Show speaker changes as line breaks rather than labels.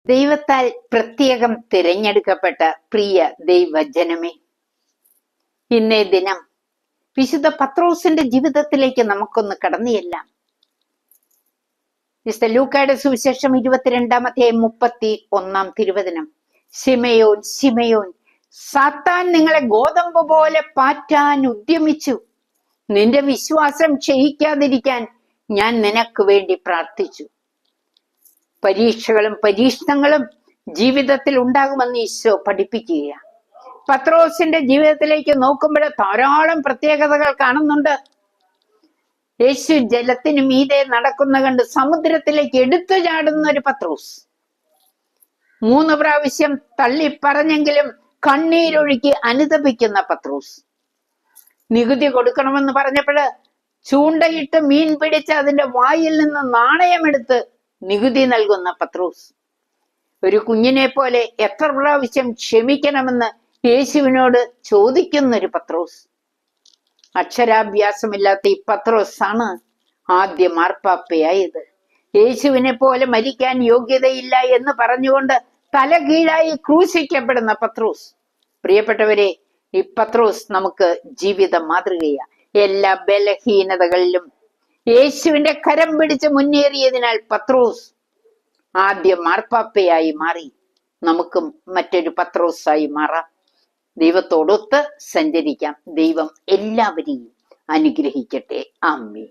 ദൈവത്താൽ പ്രത്യേകം തിരഞ്ഞെടുക്കപ്പെട്ട പ്രിയ ദൈവജനമേ, ഇന്നേ ദിനം വിശുദ്ധ പത്രോസിന്റെ ജീവിതത്തിലേക്ക് നമുക്കൊന്ന് കടന്നുചെല്ലാം. വിശുദ്ധ ലൂക്കായുടെ സുവിശേഷം 22-31 തിരുവചനം. ശിമയോൻ, ശിമയോൻ, സാത്താൻ നിങ്ങളെ ഗോതമ്പ് പോലെ പാറ്റാൻ ഉദ്യമിച്ചു. നിന്റെ വിശ്വാസം ക്ഷയിക്കാതിരിക്കാൻ ഞാൻ നിനക്ക് വേണ്ടി പ്രാർത്ഥിച്ചു. പരീക്ഷകളും പരീക്ഷണങ്ങളും ജീവിതത്തിൽ ഉണ്ടാകുമെന്ന് ഈശോ പഠിപ്പിക്കുകയാണ്. പത്രോസിന്റെ ജീവിതത്തിലേക്ക് നോക്കുമ്പോൾ ധാരാളം പ്രത്യേകതകൾ കാണുന്നുണ്ട്. യേശു ജലത്തിന് മീതെ നടക്കുന്ന കണ്ട് സമുദ്രത്തിലേക്ക് എടുത്തു ചാടുന്ന ഒരു പത്രോസ്. 3 പ്രാവശ്യം തള്ളിപ്പറഞ്ഞെങ്കിലും കണ്ണീരൊഴുക്കി അനുതപിക്കുന്ന പത്രോസ്. നികുതി കൊടുക്കണമെന്ന് പറഞ്ഞപ്പോൾ ചൂണ്ടയിട്ട് മീൻ പിടിച്ച് അതിന്റെ വായിൽ നിന്ന് നാണയമെടുത്ത് നികുതി നൽകുന്ന പത്രോസ്. ഒരു കുഞ്ഞിനെ പോലെ എത്ര പ്രാവശ്യം ക്ഷമിക്കണമെന്ന് യേശുവിനോട് ചോദിക്കുന്നൊരു പത്രോസ്. അക്ഷരാഭ്യാസമില്ലാത്ത ഈ പത്രോസാണ് ആദ്യ മാർപ്പാപ്പയായത്. യേശുവിനെ പോലെ മരിക്കാൻ യോഗ്യതയില്ല എന്ന് പറഞ്ഞുകൊണ്ട് തല കീഴായി ക്രൂശിക്കപ്പെടുന്ന പത്രോസ്. പ്രിയപ്പെട്ടവരെ, ഈ പത്രോസ് നമുക്ക് ജീവിത മാതൃകയാണ്. എല്ലാ ബലഹീനതകളിലും യേശുവിന്റെ കരം പിടിച്ച് മുന്നേറിയതിനാൽ പത്രോസ് ആദ്യ മാർപ്പാപ്പയായി മാറി. നമുക്കും മറ്റൊരു പത്രോസായി മാറാം. ദൈവത്തോടൊത്ത് സഞ്ചരിക്കാം. ദൈവം എല്ലാവരെയും അനുഗ്രഹിക്കട്ടെ. ആമേൻ.